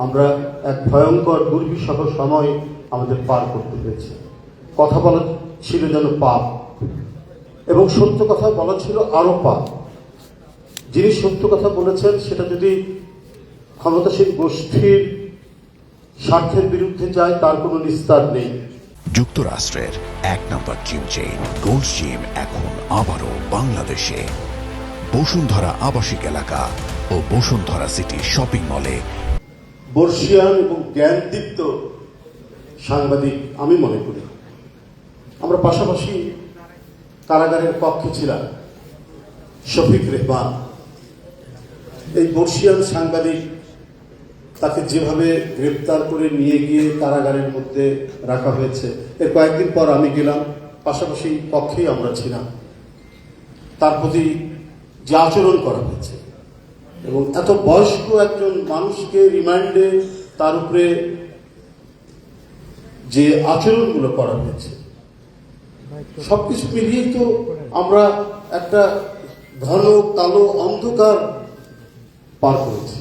আমরা এক ভয়ঙ্কর দুর্বিষহ সময় আমাদের পার করতে হয়েছে। কথা বলা ছিল যেন পাপ, এবং সত্য কথা বলা ছিল আরো পাপ। যিনি সত্য কথা বলেছেন সেটা যদি ক্ষমতাসীন গোষ্ঠীর স্বার্থের বিরুদ্ধে যায়, তার কোনো নিস্তার নেই। যুক্তরাষ্ট্রের 1 নম্বর জিম চেইন গোল্ডস জিম এখন আবারও বাংলাদেশে বসুন্ধরা আবাসিক এলাকা ও বসুন্ধরা সিটি শপিং মলে। বর্ষিয়ান এবং জ্ঞানদীপ্ত সাংবাদিক আমি মনে করি। আমরা পাশাপাশি কারাগারের কক্ষে ছিলাম। শফিক রেহমান, এই বর্ষিয়ান সাংবাদিক, তাকে যেভাবে গ্রেপ্তার করে নিয়ে গিয়ে কারাগারের মধ্যে রাখা হয়েছে, এর কয়েকদিন পর আমি গেলাম, পাশাপাশি কক্ষেই আমরা ছিলাম। তার প্রতি যে আচরণ করা হয়েছে, এবং এত বয়স্ক একজন মানুষকে রিমান্ডে তার উপরে যে আচরণগুলো করা হয়েছে, সবকিছু মিলিয়েই তো আমরা একটা ঘন কালো অন্ধকার পার করেছি।